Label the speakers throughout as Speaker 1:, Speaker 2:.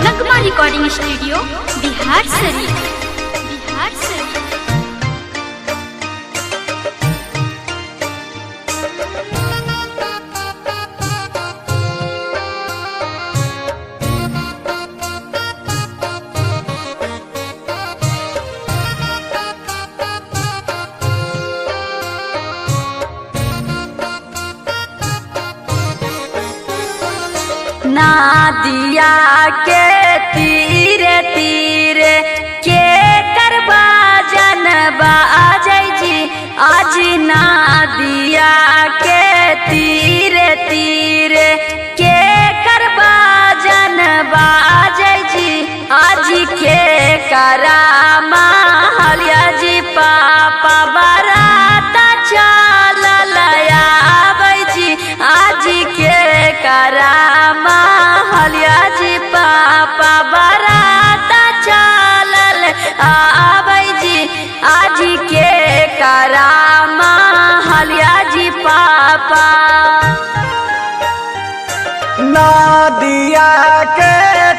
Speaker 1: नगमा recording studio Bihar Sharif.
Speaker 2: नदिया के तीरे तीरे के करबा जनबा अजय जी आज नदिया के तीरे तीरे के करबा जनबा अजय जी आज के करामा हलिया जी पापा बारात चल आबै जी आज के करामा हलिया जी पापा बारात चलल आबै जी आज के करामा हलिया जी पापा।
Speaker 3: नदिया के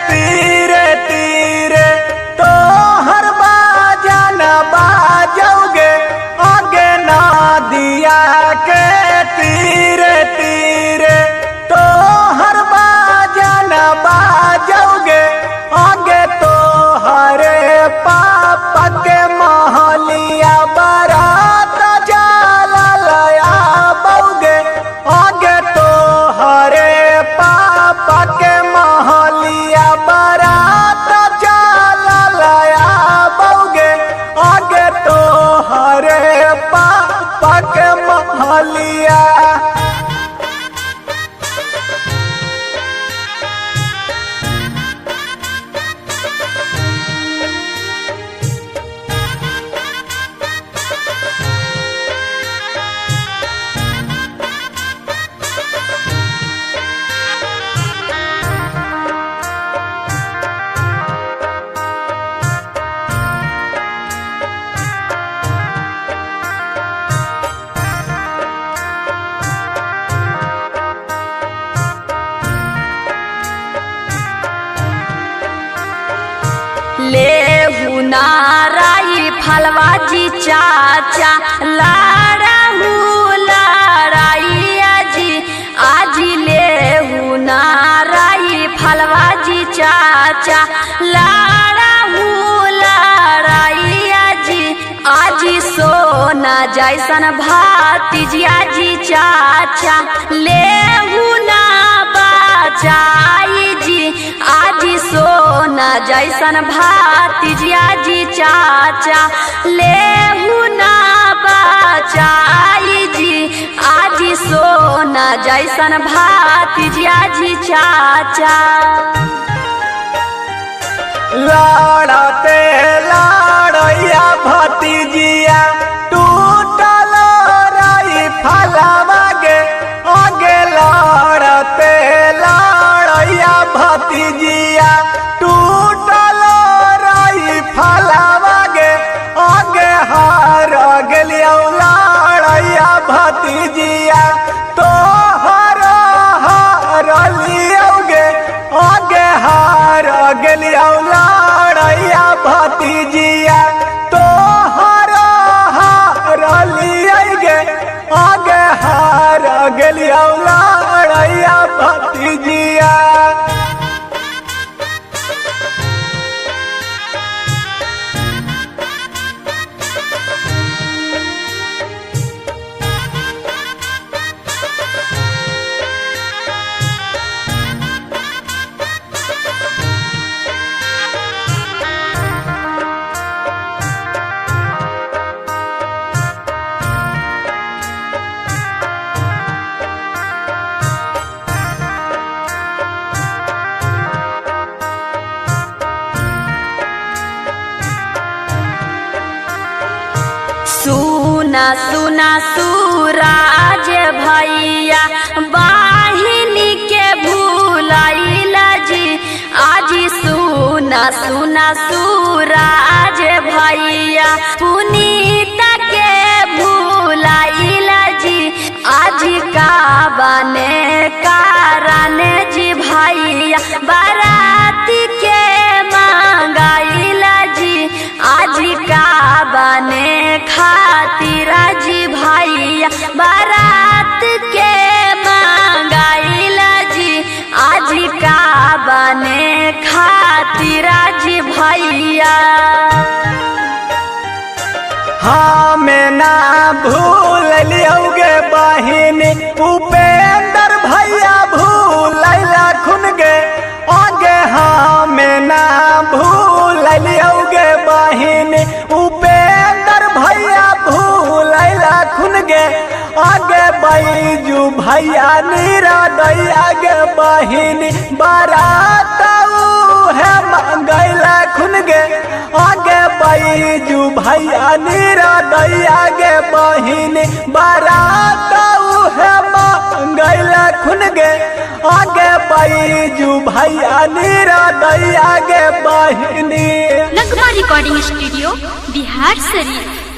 Speaker 3: तीरे तीरे तो हर बाजन बाजोगे आगे नदिया के तीरे तीरे तो हर बाजन बाजोगे आगे तो हरे पापा के महलिया बारात जाला लया बोगे आगे तो हरे पापा के महलिया बारात जाला लया बोगे आगे तो हरे पापा के महलिया।
Speaker 2: लेहु नाराई फलवा जी चाचा लाड़हू लड़ाइया जी आज लेहु नाराई फलवा जी चाचा लाड़हू लड़ाइया जी आज सोना जैसन भातीजिया जी चाचा लेहु ना बचाई जी आज सोना जैसन भातीजिया जी चाचा लेहु ना बचाई जी आज सोना जैसन भातीजिया जी चाचा।
Speaker 3: लड़ते लड़ैया भतीजिया टूटल रही फलवा गे आगे लड़ते लड़ैया भतीजिया टूटल रही फलवा गे आगे हार गेलियौ लड़ैया भतीजिया तो लियोगे आगे हार गेलियौ लड़ैया भतीजिया तो लियोगे आगे हार गेलियौ लड़ैया भतीजिया।
Speaker 2: सुना सुना सूरज भैया बहिनी के भूलैला जी आज सुना सुना सूरज भैया पुनीत भैया बाराती के मांगाइला जी आज का बने खातिर जी भैया बारात के मांगाइला जी आज का बने खातिर जी भैया
Speaker 3: हमें ना भूल लियोगे बहिनी उपेंद्र भैया भूल खुन गे आगे हमें ना भूल लियोगे बहिनी उपेंद्र भैया भूल खुन गे आगे बैजू भैया नीरा दैया गे बहिनी बारात है मंगैला खुन गे आगे बैजू भैया नीरा दैया गे बहिनी बारात है मंगैला खुन गे आगे बैजू भैया नीरा दैया गे बहिनी।
Speaker 1: नगमा रिकॉर्डिंग स्टूडियो बिहार शरीफ।